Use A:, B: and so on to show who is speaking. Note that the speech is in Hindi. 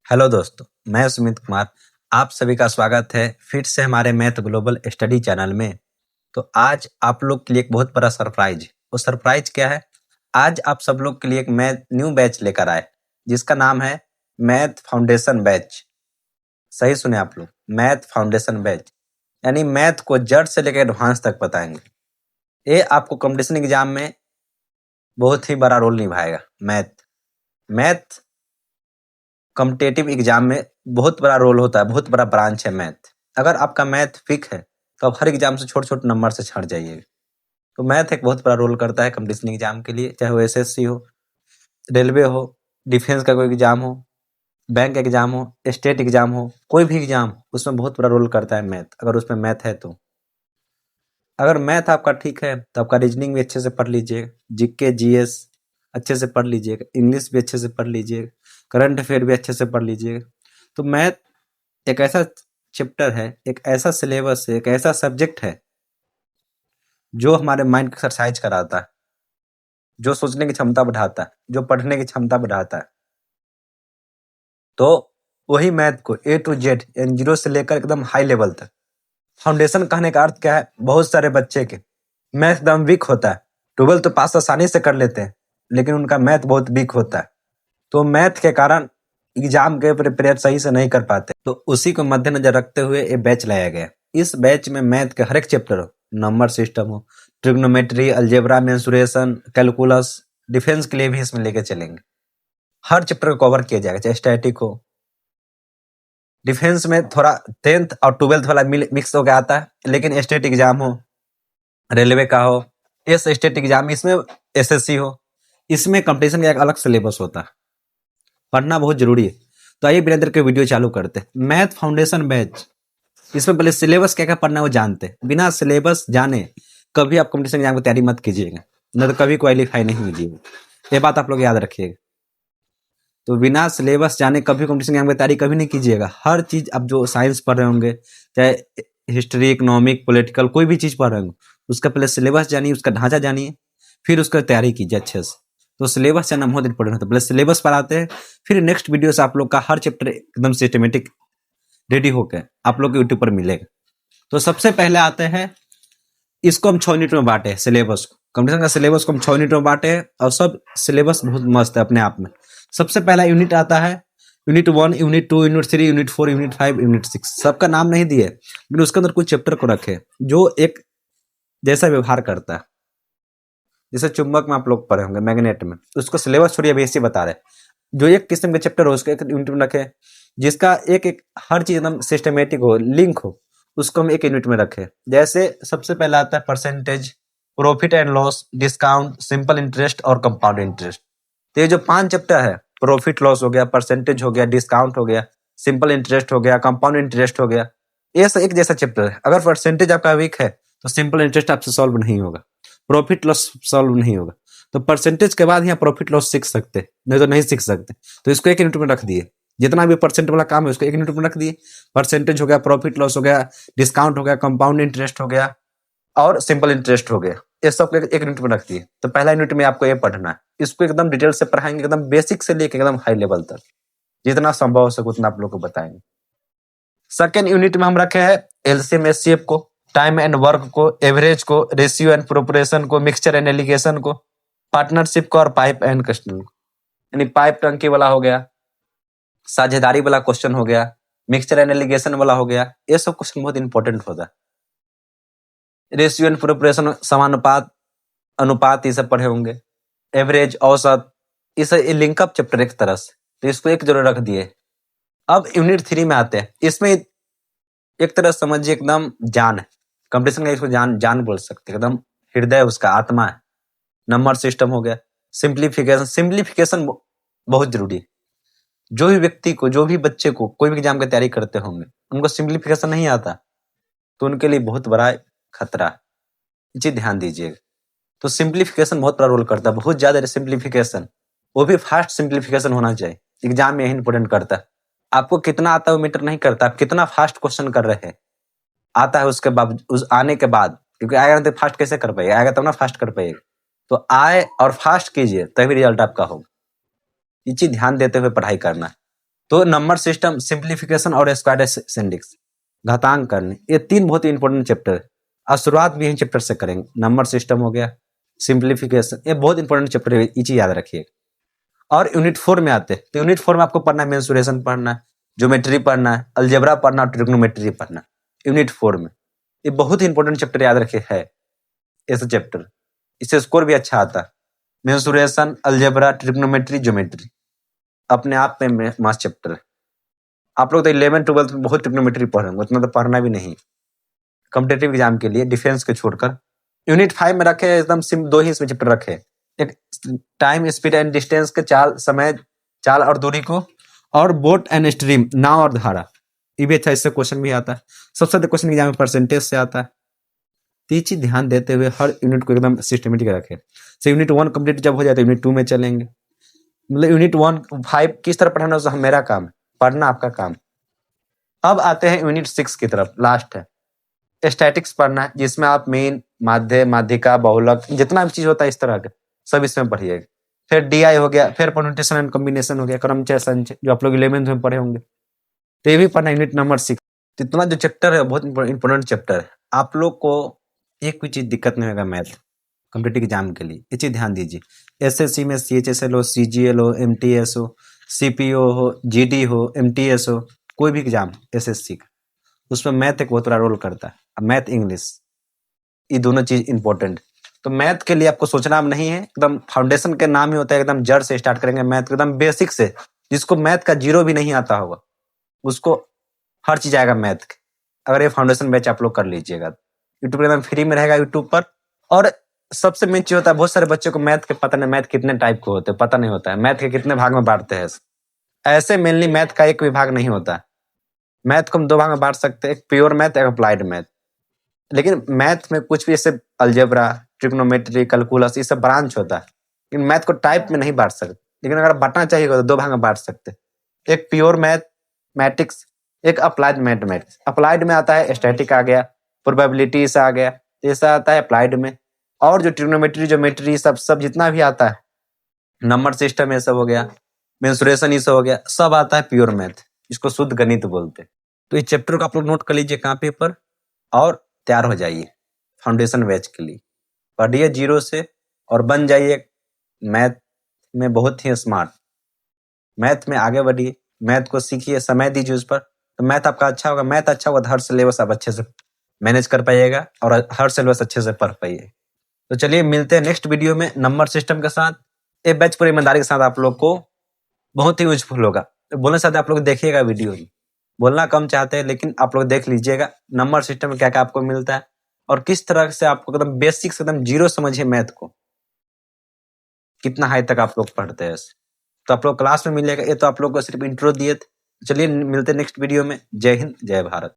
A: हेलो दोस्तों, मैं सुमित कुमार। आप सभी का स्वागत है फिर से हमारे मैथ ग्लोबल स्टडी चैनल में। तो आज आप लोग के लिए एक बहुत बड़ा सरप्राइज। वो सरप्राइज क्या है? आज आप सब लोग के लिए एक मैथ न्यू बैच लेकर आए, जिसका नाम है मैथ फाउंडेशन बैच। सही सुने आप लोग, मैथ फाउंडेशन बैच। यानी मैथ को जड़ से लेकर एडवांस तक बताएंगे। ये आपको कंपटीशन एग्जाम में बहुत ही बड़ा रोल निभाएगा। मैथ कॉम्पिटिटिव एग्जाम में बहुत बड़ा रोल होता है, बहुत बड़ा ब्रांच है मैथ। अगर आपका मैथ वीक है तो आप हर एग्जाम से छोटे-छोटे नंबर से छँट जाइएगा। तो मैथ एक बहुत बड़ा रोल करता है कॉम्पिटिशन एग्जाम के लिए, चाहे वो एसएससी हो, रेलवे हो, डिफेंस का कोई एग्जाम हो, बैंक एग्जाम हो, स्टेट एग्जाम हो, कोई भी एग्जाम हो, उसमें बहुत बड़ा रोल करता है मैथ, अगर उसमें मैथ है तो। अगर मैथ आपका ठीक है तो आपका रीजनिंग भी अच्छे से पढ़ लीजिएगा, जीके, जीएस अच्छे से पढ़ लीजिएगा, इंग्लिश भी अच्छे से पढ़ लीजिएगा, करंट अफेयर भी अच्छे से पढ़ लीजिएगा। तो मैथ एक ऐसा चैप्टर है, एक ऐसा सिलेबस है, एक ऐसा सब्जेक्ट है जो हमारे माइंड को एक्सरसाइज कराता है, जो सोचने की क्षमता बढ़ाता है, जो पढ़ने की क्षमता बढ़ाता है। तो वही मैथ को ए टू जेड, यानी जीरो से लेकर एकदम हाई लेवल तक। फाउंडेशन कहने का अर्थ क्या है? बहुत सारे बच्चे के मैथ एकदम वीक होता है, 12 तो पास आसानी से कर लेते हैं, लेकिन उनका मैथ बहुत वीक होता है, तो मैथ के कारण एग्जाम के प्रिपेयर सही से नहीं कर पाते। तो उसी को मद्देनजर रखते हुए ये बैच लाया गया। इस बैच में मैथ के हर एक चैप्टर हो, नंबर सिस्टम हो, trigonometry, algebra, mensuration, calculus, defence के लिए भी इसमें लेके चलेंगे। हर चैप्टर को कवर किया जाएगा, चाहे स्टैटिक हो। डिफेंस में थोड़ा 10th और 12th वाला मिक्स हो गया आता है, लेकिन स्टेट एग्जाम हो, रेलवे का हो, इस स्टेट एग्जाम इसमें एसएससी हो, इसमें कंपटीशन का एक अलग सिलेबस होता है, पढ़ना बहुत जरूरी है। तो आइए बिना देर के वीडियो चालू करते हैं। मैथ फाउंडेशन बैच, इसमें पहले सिलेबस क्या क्या पढ़ना है वो जानते हैं। बिना सिलेबस जाने कभी आप कंपटीशन एग्जाम की तैयारी मत कीजिएगा, नहीं तो कभी क्वालिफाई नहीं कीजिएगा। ये बात आप लोग याद रखिएगा। तो बिना सिलेबस जाने कभी कंपटीशन एग्जाम की तैयारी कभी नहीं कीजिएगा। हर चीज आप जो साइंस पढ़ रहे होंगे, चाहे हिस्ट्री, इकोनॉमिक, पॉलिटिकल, कोई भी चीज पढ़ रहे होंगे, उसका पहले सिलेबस जानिए, उसका ढांचा जानिए, फिर उसका तैयारी कीजिए अच्छे से। तो सिलेबस जानना बहुत इंपॉर्टेंट होता है। पहले सिलेबस पढ़ाते हैं, फिर नेक्स्ट वीडियो से आप लोग का हर चैप्टर एकदम सिस्टमेटिक रेडी होकर आप लोग को यूट्यूब पर मिलेगा। तो सबसे पहले आते हैं, इसको हम 6 यूनिट में बांटे सिलेबस को। कंपटीशन का सिलेबस को हम 6 यूनिट में बांटे हैं, और सब सिलेबस बहुत मस्त है अपने आप में। सबसे पहला यूनिट आता है unit 1, unit 2, unit 3, unit 4, unit 5, unit 6। सबका नाम नहीं दिए, लेकिन उसके अंदर कुछ चैप्टर को रखे जो एक जैसा व्यवहार करता है। जैसे चुंबक में आप लोग पढ़े होंगे, मैग्नेट में, उसको सिलेबस छोड़िए, बेसिक बता रहे। जो एक किस्म के चैप्टर हो उसको एक यूनिट में रखे, जिसका एक एक हर चीज एकदम सिस्टमेटिक हो, लिंक हो, उसको हम एक यूनिट में रखे। जैसे सबसे पहला आता है percentage, profit and loss, discount, simple interest और कंपाउंड इंटरेस्ट। तो ये जो 5 चैप्टर है, प्रॉफिट लॉस हो गया, परसेंटेज हो गया, डिस्काउंट हो गया, सिंपल इंटरेस्ट हो गया, कंपाउंड इंटरेस्ट हो गया, ये सब एक जैसा चैप्टर है। अगर परसेंटेज आपका वीक है तो सिंपल इंटरेस्ट आपसे सॉल्व नहीं होगा, प्रॉफिट लॉस सॉल्व नहीं होगा। तो परसेंटेज के बाद यहाँ प्रॉफिट लॉस सीख सकते, नहीं तो नहीं सीख सकते। तो इसको एक यूनिट में रख दिए, जितना भी परसेंट वाला काम है उसको एक यूनिट में रख दिए। परसेंटेज हो गया, प्रॉफिट लॉस हो गया, डिस्काउंट हो गया, कंपाउंड इंटरेस्ट हो गया, और सिंपल इंटरेस्ट हो गया। ये सब एक यूनिट में रख दिए। तो पहला यूनिट में आपको ये पढ़ना है, इसको एकदम डिटेल से पढ़ाएंगे, एकदम बेसिक से लेके एकदम हाई लेवल तक, जितना संभव हो सके उतना आप लोग को बताएंगे। सेकेंड यूनिट में हम रखे हैं एलसीएम एचसीएफ को, टाइम एंड वर्क को, एवरेज को, रेशियो एंड प्रोपोर्शन को, मिक्सचर एंड एलिगेशन को, पार्टनरशिप को, और पाइप एंड कस्टम को। यानी पाइप टंकी वाला हो गया, साझेदारी वाला क्वेश्चन हो गया, मिक्सचर एंड एलिगेशन वाला हो गया। ये सब क्वेश्चन बहुत इंपॉर्टेंट होता है। रेशियो एंड प्रोपोर्शन, समानुपात, अनुपात, ये सब पढ़े होंगे। एवरेज, औसत, इस लिंकअप चैप्टर एक तरह से, तो इसको एक जरूर रख दिए। अब यूनिट 3 में आते हैं। इसमें एक तरह समझिए एकदम जान है, कंपटीशन का इसको जान जान बोल सकते हैं, एकदम हृदय उसका, आत्मा है। नंबर सिस्टम हो गया, सिंप्लीफिकेशन। सिंप्लीफिकेशन बहुत जरूरी है। जो भी व्यक्ति को, जो भी बच्चे को कोई भी एग्जाम की तैयारी करते होंगे, उनको सिंप्लीफिकेशन नहीं आता, तो उनके लिए बहुत बड़ा खतरा है। जी ध्यान दीजिएगा। तो सिंप्लीफिकेशन बहुत बड़ा रोल करता है, बहुत ज्यादा सिंप्लीफिकेशन, वो भी फास्ट सिंप्लीफिकेशन होना चाहिए। एग्जाम में यही इंपोर्टेंट करता है। आपको कितना आता है वो मैटर नहीं करता, आप कितना फास्ट क्वेश्चन कर रहे हैं। आता है उसके बाद, उस आने के बाद, क्योंकि आएगा तो फास्ट कैसे कर पाएगा, आएगा तब ना फास्ट कर पाएगा। तो आए और फास्ट कीजिए, तभी रिजल्ट आपका होगा। ये चीज ध्यान देते हुए पढ़ाई करना है। तो नंबर सिस्टम, सिंप्लीफिकेशन और स्क्वायर एसेंडिक्स, घातांक करने, ये 3 बहुत ही इंपॉर्टेंट चैप्टर है। और शुरुआत भी इन चैप्टर से करेंगे। नंबर सिस्टम हो गया, सिंप्लीफिकेशन, ये बहुत इंपॉर्टेंट चैप्टर है, ये चीज याद रखिए। और यूनिट 4 में आते हैं, तो यूनिट 4 में आपको पढ़ना है मेंसुरेशन पढ़ना है, ज्योमेट्री पढ़ना है, अलजेब्रा पढ़ना और ट्रिग्नोमेट्री पढ़ना है यूनिट 4 में। ये बहुत ही इंपॉर्टेंट चैप्टर याद रखे है, ऐसे चैप्टर, इससे स्कोर भी अच्छा आता है। मेंसुरेशन, अलजेब्रा, ट्रिग्नोमेट्री, ज्योमेट्री अपने आप में मस्त चैप्टर है। आप लोग तो 11 12 में बहुत ट्रिग्नोमेट्री पढ़ रहे हैं, उतना तो पढ़ना भी नहीं कॉम्पिटेटिव एग्जाम के लिए, डिफेंस के छोड़कर। यूनिट 5 में रखे एकदम 2 ही इसमें चैप्टर रखे, एक टाइम, स्पीड एंड डिस्टेंस के चाल, समय, चाल और दूरी को, और बोट एंड स्ट्रीम, नाव और धारा, ये भी अच्छा, इससे क्वेश्चन भी आता है। सबसे ज्यादा क्वेश्चन एग्जाम में परसेंटेज से आता है। तो ये चीज ध्यान देते हुए हर यूनिट को एकदम सिस्टमेटिक रखे। से यूनिट 1 कंप्लीट जब हो जाए तो यूनिट 2 में चलेंगे। मतलब यूनिट 1 5 किस तरह पढ़ाना है मेरा काम है, पढ़ना आपका काम। अब आते हैं यूनिट 6 की तरफ, लास्ट है स्टैटिक्स पढ़ना है, जिसमें आप मीन, माध्य, माध्यिका, बहुलक, जितना भी चीज होता है इस तरह के सब इसमें पढ़िएगा। फिर डीआई हो गया, फिर परम्यूटेशन एंड कॉम्बिनेशन हो गया, क्रमचय संचय, जो आप लोग 11th में पढ़े होंगे, तो ये भी पढ़ना यूनिट नंबर 6। तो इतना जो चैप्टर है बहुत इंपॉर्टेंट चैप्टर है। आप लोग को एक भी चीज दिक्कत नहीं होगा मैथ कॉम्पिटेटिव एग्जाम के लिए, ये चीज ध्यान दीजिए। एसएससी में सीएचएसएल हो, सीजीएल हो, एमटीएस हो, सीपीओ हो, जीडी हो, एमटीएस हो, कोई भी एग्जाम एसएससी का, उसमें मैथ एक बहुत बड़ा रोल करता है। अब मैथ, इंग्लिश, ये दोनों चीज इंपॉर्टेंट। तो मैथ के लिए आपको सोचना नहीं है, एकदम फाउंडेशन के नाम ही होता है, एकदम जड़ से स्टार्ट करेंगे मैथ, एकदम बेसिक से। जिसको मैथ का जीरो भी नहीं आता होगा उसको हर चीज आएगा मैथ के, अगर ये फाउंडेशन बैच आप लोग कर लीजिएगा। यूट्यूब पर एकदम फ्री में रहेगा यूट्यूब पर। और सबसे मेन चीज होता है, बहुत सारे बच्चों को मैथ के पता नहीं, मैथ कितने टाइप के होते हैं पता नहीं होता है, मैथ के कितने भाग में बांटते हैं। ऐसे मेनली मैथ का एक विभाग नहीं होता है। मैथ को हम 2 भाग में बांट सकते हैं, एक प्योर मैथ, एक अप्लाइड मैथ। लेकिन मैथ में कुछ भी जैसे अलजेब्रा, ट्रिग्नोमेट्री, कैलकुलस, ये सब ब्रांच होता है, लेकिन मैथ को टाइप में नहीं बांट सकते। लेकिन अगर बांटना चाहिए तो 2 भाग में बांट सकते हैं, एक प्योर मैथमेटिक्स, एक अप्लाइड मैथमेटिक्स। अप्लाइड में आता है स्टैटिक आ गया, प्रोबेबिलिटीज आ गया, ऐसा आता है अप्लाइड में। और जो ट्रिग्नोमेट्री, ज्योमेट्री, सब जितना भी आता है, नंबर सिस्टम, ये सब हो गया, मेंसुरेशन, ये सब हो गया, सब आता है प्योर मैथ, इसको शुद्ध गणित बोलते हैं। तो इस चैप्टर को आप लोग नोट कर लीजिए कॉपी पर और तैयार हो जाइए फाउंडेशन बैच के लिए। पढ़िए जीरो से और बन जाइए मैथ में बहुत ही स्मार्ट। मैथ में आगे बढ़िए, मैथ को सीखिए, समय दीजिए उस पर, तो मैथ आपका अच्छा होगा। मैथ अच्छा होगा तो हर सिलेबस आप अच्छे से मैनेज कर पाइएगा और हर सिलेबस अच्छे से पढ़ पाइए। तो चलिए मिलते हैं नेक्स्ट वीडियो में नंबर सिस्टम के साथ। ये बैच पूरी ईमानदारी के साथ आप लोग को बहुत ही यूजफुल होगा। बोलने से आप लोग देखिएगा वीडियो, बोलना कम चाहते हैं लेकिन आप लोग देख लीजिएगा नंबर सिस्टम में क्या क्या आपको मिलता है और किस तरह से आपको एकदम बेसिक से एकदम जीरो समझिए मैथ को, कितना हाई तक आप लोग पढ़ते हैं। तो आप लोग क्लास में मिलेगा, ये तो आप लोग को सिर्फ इंट्रो दिए थे। चलिए मिलते हैं नेक्स्ट वीडियो में। जय हिंद, जय भारत।